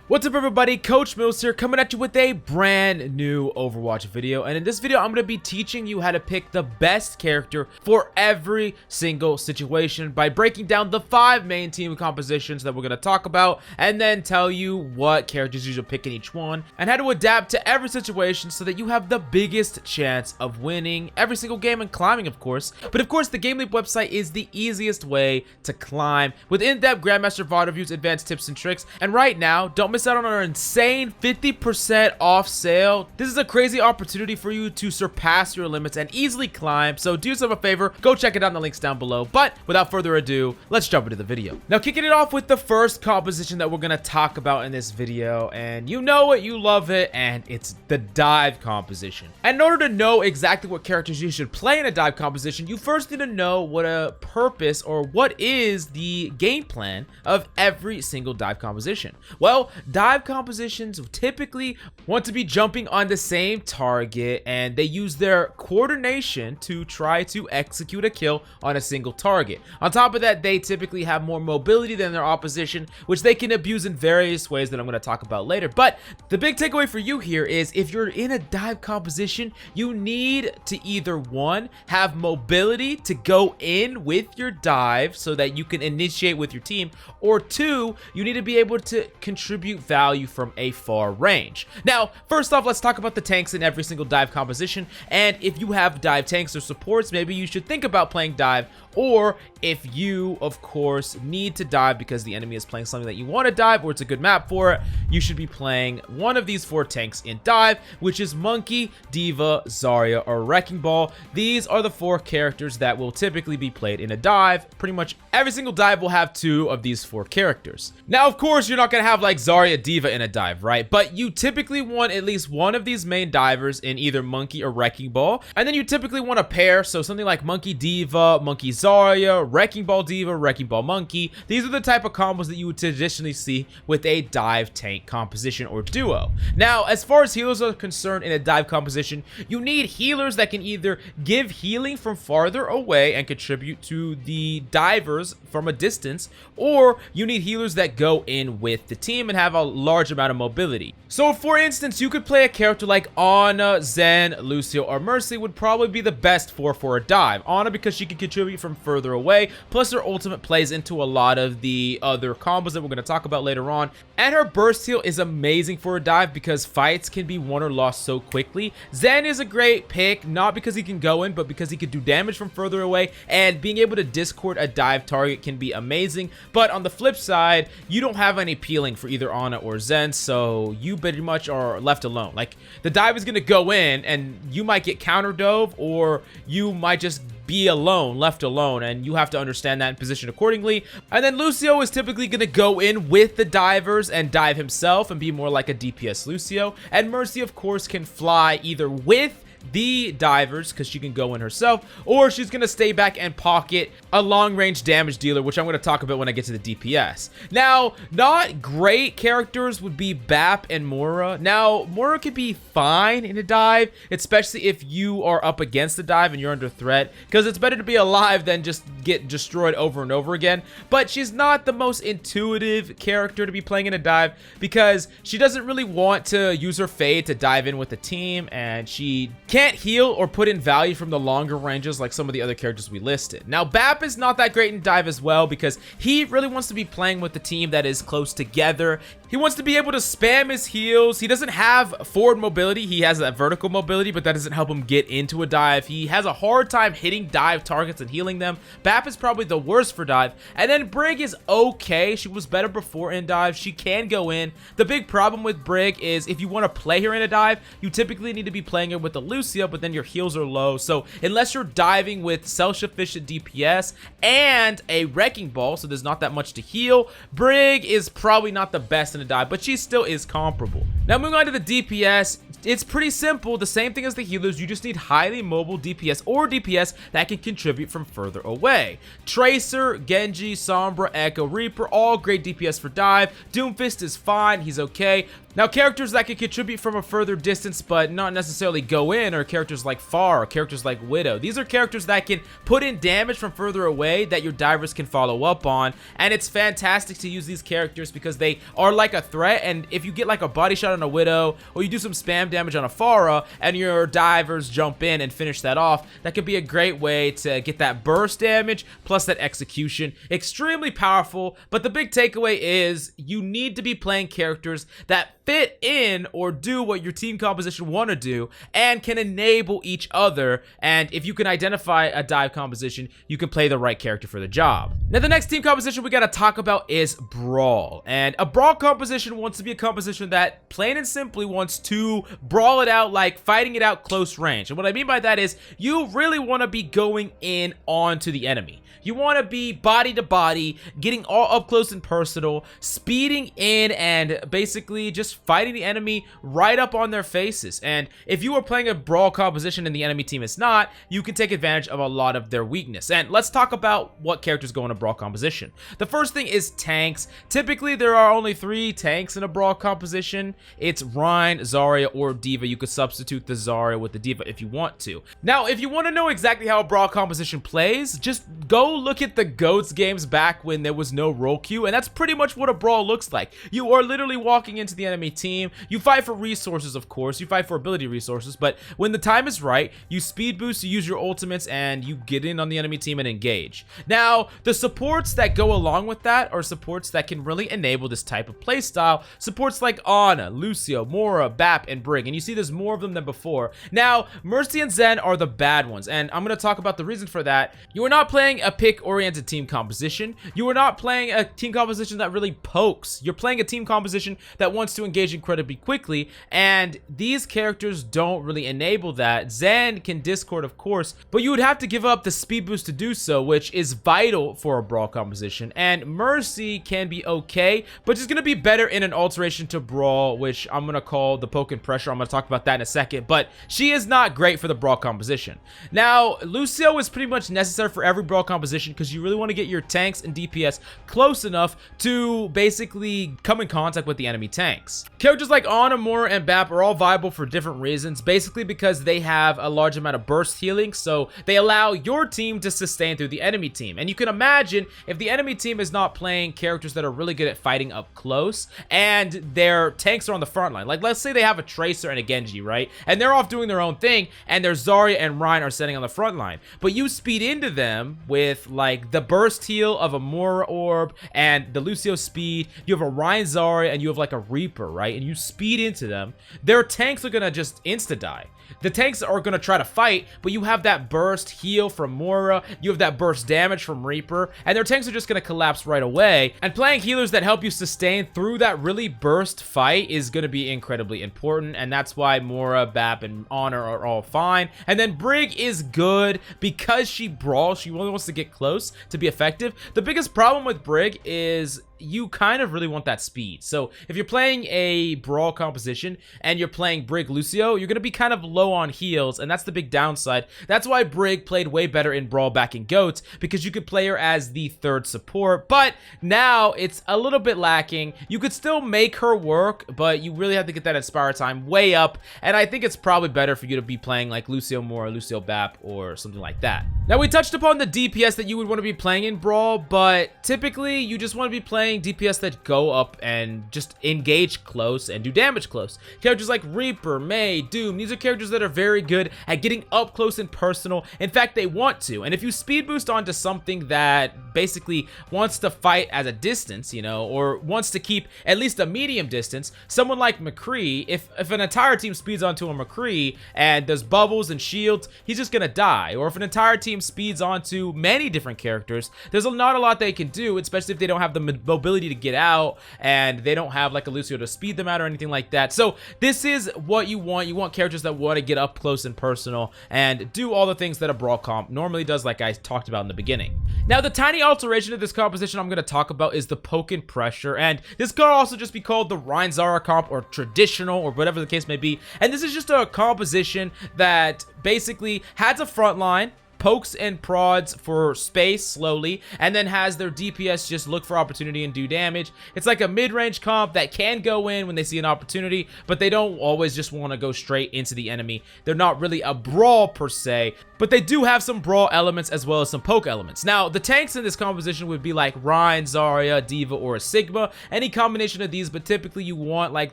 What's up everybody, Coach Mills here coming at you with a brand new Overwatch video, and in this video I'm going to be teaching you how to pick the best character for every single situation by breaking down the 5 main team compositions that we're going to talk about, and then tell you what characters you should pick in each one and how to adapt to every situation so that you have the biggest chance of winning every single game and climbing, of course. But of course the GameLeap website is the easiest way to climb with in-depth grandmaster VOD reviews, advanced tips and tricks, and right now don't miss out on our insane 50% off sale. This is a crazy opportunity for you to surpass your limits and easily climb, so do yourself a favor, go check it out in the links down below. But without further ado, let's jump into the video. Now, kicking it off with the first composition that we're gonna talk about in this video, and you know it, you love it, and it's the dive composition. And in order to know exactly what characters you should play in a dive composition, you first need to know what a purpose or what is the game plan of every single dive composition. Well, dive compositions typically want to be jumping on the same target, and they use their coordination to try to execute a kill on a single target. On top of that, they typically have more mobility than their opposition, which they can abuse in various ways that I'm going to talk about later. But the big takeaway for you here is if you're in a dive composition, you need to either one, have mobility to go in with your dive so that you can initiate with your team, or two, you need to be able to contribute value from a far range. Now, first off, let's talk about the tanks in every single dive composition, and if you have dive tanks or supports, maybe you should think about playing dive, or if you, of course, need to dive because the enemy is playing something that you want to dive or it's a good map for it, you should be playing one of these 4 tanks in dive, which is Monkey, Diva, Zarya, or Wrecking Ball. These are the 4 characters that will typically be played in a dive. Pretty much every single dive will have 2 of these 4 characters. Now, of course, you're not going to have like Zarya, Diva in a dive, right? But you typically want at least one of these main divers in either Monkey or Wrecking Ball, and then you typically want a pair, so something like Monkey Diva, Monkey Zarya, Wrecking Ball Diva, Wrecking Ball Monkey. These are the type of combos that you would traditionally see with a dive tank composition or duo. Now, as far as healers are concerned in a dive composition, you need healers that can either give healing from farther away and contribute to the divers from a distance, or you need healers that go in with the team and have a large amount of mobility. So for instance, you could play a character like Ana, Zen, Lucio, or Mercy would probably be the best for a dive. Ana because she can contribute from further away, plus her ultimate plays into a lot of the other combos that we're going to talk about later on, and her burst heal is amazing for a dive because fights can be won or lost so quickly. Zen is a great pick, not because he can go in, but because he could do damage from further away, and being able to discord a dive target can be amazing. But on the flip side, you don't have any peeling for either Ana or Zen, so you pretty much are left alone. Like, the dive is going to go in and you might get counter dove, or you might just be alone, left alone, and you have to understand that and position accordingly. And then Lucio is typically going to go in with the divers and dive himself and be more like a DPS Lucio. And Mercy, of course, can fly either with the divers because she can go in herself, or she's going to stay back and pocket a long-range damage dealer, which I'm going to talk about when I get to the DPS. Now, not great characters would be Bap and Moira. Now, Moira could be fine in a dive, especially if you are up against the dive and you're under threat, because it's better to be alive than just get destroyed over and over again. But she's not the most intuitive character to be playing in a dive because she doesn't really want to use her fade to dive in with the team, and she can't heal or put in value from the longer ranges like some of the other characters we listed. Now, Bap is not that great in dive as well because he really wants to be playing with the team that is close together. He wants to be able to spam his heals. He doesn't have forward mobility. He has that vertical mobility, but that doesn't help him get into a dive. He has a hard time hitting dive targets and healing them. Bap is probably the worst for dive. And then Brig is okay. She was better before in dive. She can go in. The big problem with Brig is if you want to play her in a dive, you typically need to be playing her with a Lucio, but then your heals are low. So unless you're diving with self-sufficient DPS and a Wrecking Ball, so there's not that much to heal, Brig is probably not the best in a dive, but she still is comparable. Now moving on to the DPS, it's pretty simple, the same thing as the healers. You just need highly mobile DPS or DPS that can contribute from further away. Tracer, Genji, Sombra, Echo, Reaper, all great DPS for dive. Doomfist is fine, he's okay. Now, characters that can contribute from a further distance but not necessarily go in are characters like Pharah, or characters like Widow. These are characters that can put in damage from further away that your divers can follow up on, and it's fantastic to use these characters because they are like a threat. And if you get like a body shot on a Widow, or you do some spam damage on a Pharah and your divers jump in and finish that off, that could be a great way to get that burst damage plus that execution. Extremely powerful, but the big takeaway is you need to be playing characters that fit in or do what your team composition want to do and can enable each other. And if you can identify a dive composition, you can play the right character for the job. Now, the next team composition we got to talk about is Brawl. And a Brawl composition wants to be a composition that plain and simply wants to brawl it out, like fighting it out close range. And what I mean by that is you really want to be going in onto the enemy. You want to be body to body, getting all up close and personal, speeding in and basically just fighting the enemy right up on their faces. And if you are playing a Brawl composition and the enemy team is not, you can take advantage of a lot of their weakness. And let's talk about what characters go in a Brawl composition. The first thing is tanks. Typically, there are only 3 tanks in a Brawl composition. It's Rein, Zarya, or D.Va. You could substitute the Zarya with the D.Va if you want to. Now, if you want to know exactly how a Brawl composition plays, just go look at the GOATS games back when there was no role queue, and that's pretty much what a Brawl looks like. You are literally walking into the enemy team. You fight for resources, of course. You fight for ability resources, but when the time is right, you speed boost, you use your ultimates, and you get in on the enemy team and engage. Now, the supports that go along with that are supports that can really enable this type of playstyle. Supports like Ana, Lucio, Mora, Bap, and Brig, and you see there's more of them than before. Now, Mercy and Zen are the bad ones, and I'm going to talk about the reason for that. You are not playing a pick-oriented team composition. You are not playing a team composition that really pokes. You're playing a team composition that wants to engage incredibly quickly, and these characters don't really enable that. Zen can discord, of course, but you would have to give up the speed boost to do so, which is vital for a Brawl composition. And Mercy can be okay, but she's going to be better in an alteration to Brawl, which I'm going to call the poke and pressure. I'm going to talk about that in a second, but she is not great for the Brawl composition. Now, Lucio is pretty much necessary for every Brawl composition because you really want to get your tanks and DPS close enough to basically come in contact with the enemy tanks. Characters like Ana, Mora, and Bap are all viable for different reasons, basically because they have a large amount of burst healing, so they allow your team to sustain through the enemy team. And you can imagine if the enemy team is not playing characters that are really good at fighting up close and their tanks are on the front line, like let's say they have a Tracer and a Genji, right? And they're off doing their own thing, and their Zarya and Rein are sitting on the front line, but you speed into them with like the burst heal of a Mora orb and the Lucio speed. You have a Rein Zarya and you have like a Reaper, right? And you speed into them. Their tanks are gonna just insta-die. The tanks are going to try to fight, but you have that burst heal from Mora, you have that burst damage from Reaper, and their tanks are just going to collapse right away. And playing healers that help you sustain through that really burst fight is going to be incredibly important, and that's why Mora, Bap, and Honor are all fine. And then Brig is good because she brawls. She really wants to get close to be effective. The biggest problem with Brig is you kind of really want that speed. So if you're playing a Brawl composition and you're playing Brig Lucio, you're going to be kind of low on heals, and that's the big downside. That's why Brig played way better in Brawl back in GOATS, because you could play her as the third support, but now it's a little bit lacking. You could still make her work, but you really have to get that Inspire time way up, and I think it's probably better for you to be playing like Lucio Mora, Lucio Bap, or something like that. Now, we touched upon the DPS that you would want to be playing in Brawl, but typically you just want to be playing DPS that go up and just engage close and do damage close. Characters like Reaper, Mei, Doom, these are characters that are very good at getting up close and personal. In fact, they want to. And if you speed boost onto something that basically wants to fight at a distance, you know, or wants to keep at least a medium distance, someone like McCree, if an entire team speeds onto a McCree and does bubbles and shields, he's just gonna die. Or if an entire team team speeds onto many different characters, there's not a lot they can do, especially if they don't have the mobility to get out and they don't have like a Lucio to speed them out or anything like that. So this is what you want. You want characters that want to get up close and personal and do all the things that a Brawl comp normally does, like I talked about in the beginning. Now, the tiny alteration of this composition I'm going to talk about is the poke and pressure, and this could also just be called the Rein Zara comp or traditional or whatever the case may be. And this is just a composition that basically has a front line, pokes and prods for space slowly, and then has their DPS just look for opportunity and do damage. It's like a mid-range comp that can go in when they see an opportunity, but they don't always just want to go straight into the enemy. They're not really a brawl per se, but they do have some brawl elements as well as some poke elements. Now, the tanks in this composition would be like Rein, Zarya, D.Va, or a Sigma. Any combination of these, but typically you want like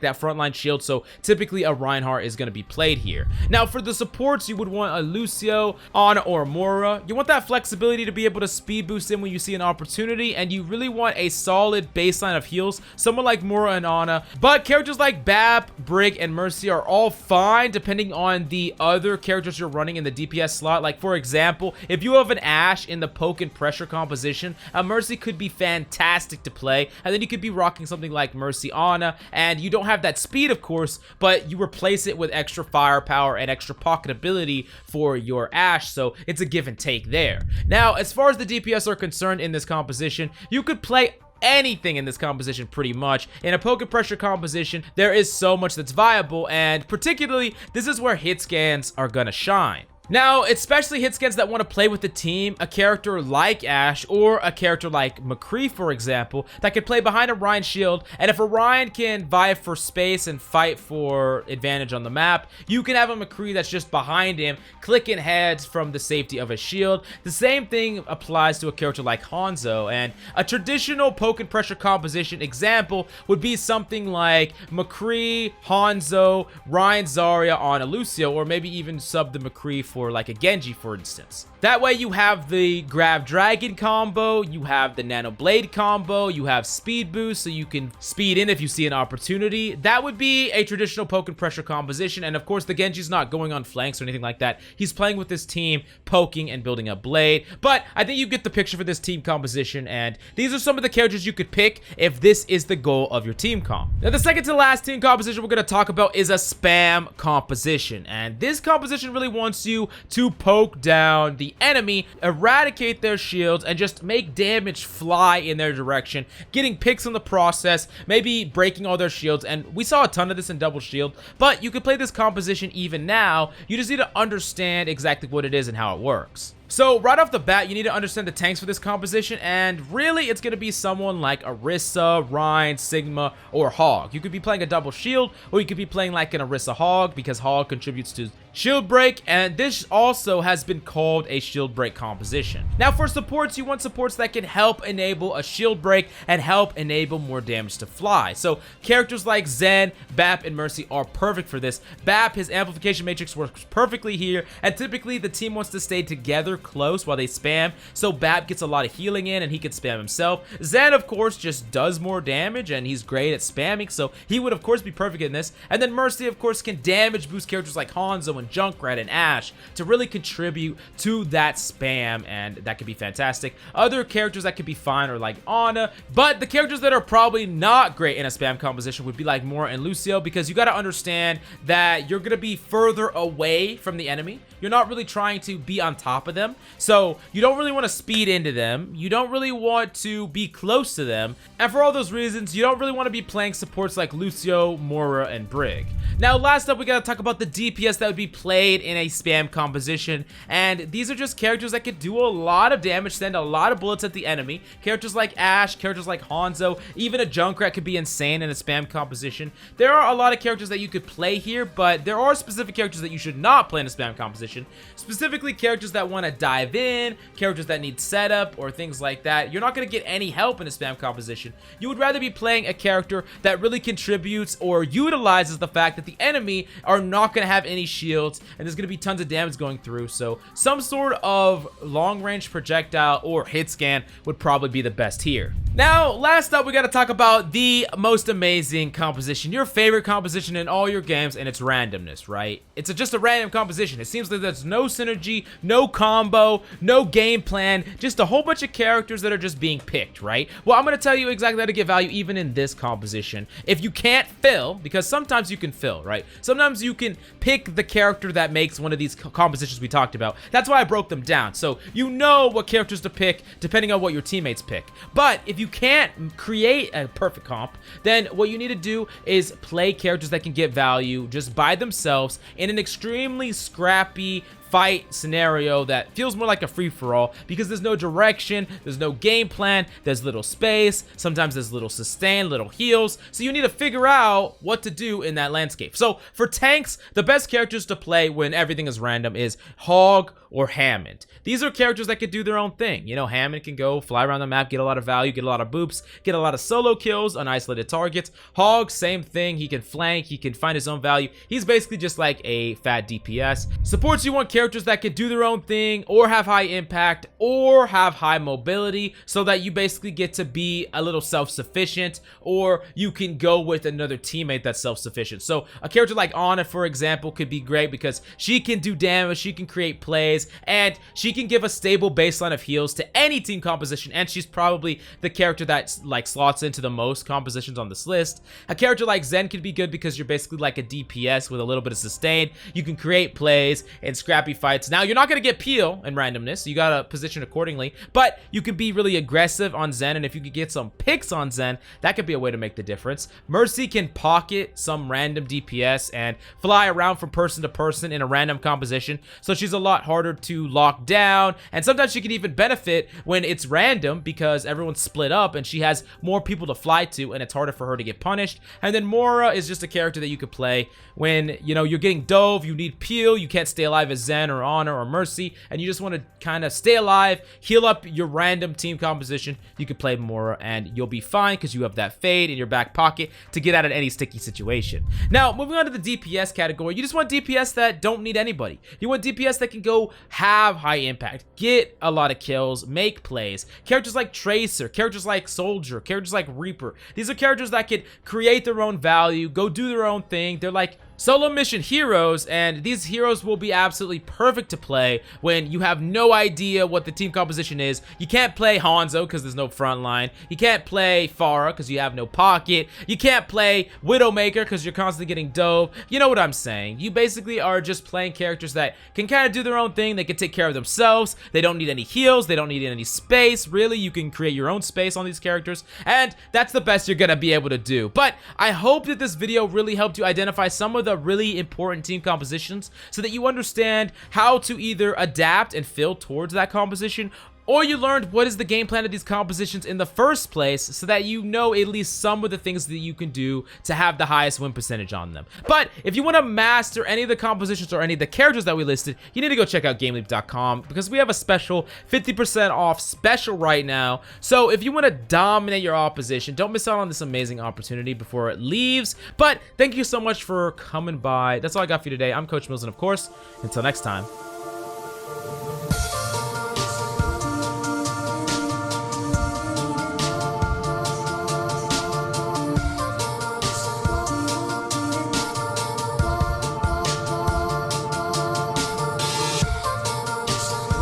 that frontline shield, so typically a Reinhardt is going to be played here. Now, for the supports, you would want a Lucio, Ana, or Moira. You want that flexibility to be able to speed boost in when you see an opportunity, and you really want a solid baseline of heals, someone like Moira and Ana. But characters like Bap, Brig, and Mercy are all fine depending on the other characters you're running in the DPS slot. Like, for example, if you have an Ashe in the poke and pressure composition, a Mercy could be fantastic to play, and then you could be rocking something like Mercy Ana, and you don't have that speed, of course, but you replace it with extra firepower and extra pocket ability for your Ashe, so it's a give and take there. Now, as far as the DPS are concerned in this composition, you could play anything in this composition pretty much. In a poke and pressure composition, there is so much that's viable, and particularly, this is where hit scans are gonna shine. Now, especially hit scans that want to play with the team, a character like Ashe or a character like McCree, for example, that can play behind a Rein shield, and if a Rein can vie for space and fight for advantage on the map, you can have a McCree that's just behind him, clicking heads from the safety of a shield. The same thing applies to a character like Hanzo, and a traditional poke and pressure composition example would be something like McCree, Hanzo, Rein, Zarya on a Lucio, or maybe even sub the McCree for like a Genji, for instance. That way you have the Grab Dragon combo, you have the Nano Blade combo, you have speed boost so you can speed in if you see an opportunity. That would be a traditional poke and pressure composition, and of course the Genji's not going on flanks or anything like that. He's playing with his team, poking and building a blade, but I think you get the picture for this team composition, and these are some of the characters you could pick if this is the goal of your team comp. Now, the second to last team composition we're going to talk about is a spam composition, and this composition really wants you to poke down the enemy, eradicate their shields, and just make damage fly in their direction, getting picks in the process, maybe breaking all their shields. And we saw a ton of this in Double Shield, but you could play this composition even now. You just need to understand exactly what it is and how it works. So right off the bat, you need to understand the tanks for this composition, and really it's going to be someone like Orisa, Rein, Sigma, or Hog. You could be playing a Double Shield, or you could be playing like an Orisa Hog, because Hog contributes to shield break, and this also has been called a shield break composition. Now, for supports, you want supports that can help enable a shield break and help enable more damage to fly. So characters like Zen, Bap, and Mercy are perfect for this. Bap, his amplification matrix works perfectly here, and typically the team wants to stay together close while they spam, so Bap gets a lot of healing in and he can spam himself. Zen, of course, just does more damage and he's great at spamming, so he would of course be perfect in this. And then Mercy, of course, can damage boost characters like Hanzo and Junkrat and Ashe to really contribute to that spam, and that could be fantastic. Other characters that could be fine are like Ana, but the characters that are probably not great in a spam composition would be like Moira and Lucio, because you got to understand that you're going to be further away from the enemy. You're not really trying to be on top of them, so you don't really want to speed into them. You don't really want to be close to them, and for all those reasons, you don't really want to be playing supports like Lucio, Moira, and Brig. Now, last up, we got to talk about the DPS that would be played in a spam composition, and these are just characters that could do a lot of damage, send a lot of bullets at the enemy. Characters like Ashe, characters like Hanzo, even a Junkrat could be insane in a spam composition. There are a lot of characters that you could play here, but there are specific characters that you should not play in a spam composition. Specifically, characters that want to dive in, characters that need setup, or things like that. You're not going to get any help in a spam composition. You would rather be playing a character that really contributes or utilizes the fact that the enemy are not going to have any shields, and there's going to be tons of damage going through. So some sort of long-range projectile or hit scan would probably be the best here. Now, last up, we got to talk about the most amazing composition, your favorite composition in all your games, and it's randomness, right? It's just a random composition. It seems like there's no synergy, no combo, no game plan, just a whole bunch of characters that are just being picked, right? Well, I'm going to tell you exactly how to get value even in this composition. If you can't fill, because sometimes you can fill, right? Sometimes you can pick the character that makes one of these compositions we talked about. That's why I broke them down. So you know what characters to pick depending on what your teammates pick. But if you can't create a perfect comp, then what you need to do is play characters that can get value just by themselves in an extremely scrappy fight scenario that feels more like a free-for-all, because there's no direction, there's no game plan, there's little space, sometimes there's little sustain, little heals, so you need to figure out what to do in that landscape. So for tanks, the best characters to play when everything is random is Hog or Hammond. These are characters that can do their own thing. You know, Hammond can go fly around the map, get a lot of value, get a lot of boops, get a lot of solo kills on isolated targets. Hog, same thing. He can flank, he can find his own value. He's basically just like a fat DPS. Supports, you want characters that can do their own thing or have high impact or have high mobility, so that you basically get to be a little self-sufficient, or you can go with another teammate that's self-sufficient. So a character like Ana, for example, could be great because she can do damage, she can create plays, and she can give a stable baseline of heals to any team composition, and she's probably the character that like slots into the most compositions on this list. A character like Zen could be good because you're basically like a DPS with a little bit of sustain. You can create plays and scrappy fights. Now, you're not going to get peel and randomness, so you got to position accordingly, but you can be really aggressive on Zen, and if you could get some picks on Zen, that could be a way to make the difference. Mercy can pocket some random DPS and fly around from person to person in a random composition, so she's a lot harder to lock down, and sometimes she can even benefit when it's random because everyone's split up and she has more people to fly to, and it's harder for her to get punished. And then Mora is just a character that you could play when, you know, you're getting dove, you need peel, you can't stay alive as Zen or Honor or Mercy, and you just want to kind of stay alive, heal up your random team composition. You could play Mora and you'll be fine because you have that fade in your back pocket to get out of any sticky situation. Now, moving on to the DPS category, you just want DPS that don't need anybody. You want DPS that can go have high impact, get a lot of kills, make plays. Characters like Tracer, characters like Soldier, characters like Reaper. These are characters that can create their own value, go do their own thing. They're like solo mission heroes, and these heroes will be absolutely perfect to play when you have no idea what the team composition is. You can't play Hanzo because there's no front line. You can't play Pharah because you have no pocket. You can't play Widowmaker because you're constantly getting dove. You know what I'm saying. You basically are just playing characters that can kind of do their own thing. They can take care of themselves. They don't need any heals. They don't need any space. Really, you can create your own space on these characters, and that's the best you're gonna be able to do. But I hope that this video really helped you identify some of the really important team compositions so that you understand how to either adapt and fill towards that composition, or you learned what is the game plan of these compositions in the first place so that you know at least some of the things that you can do to have the highest win percentage on them. But if you want to master any of the compositions or any of the characters that we listed, you need to go check out GameLeap.com because we have a special 50% off special right now. So if you want to dominate your opposition, don't miss out on this amazing opportunity before it leaves. But thank you so much for coming by. That's all I got for you today. I'm Coach Mills, and of course, until next time.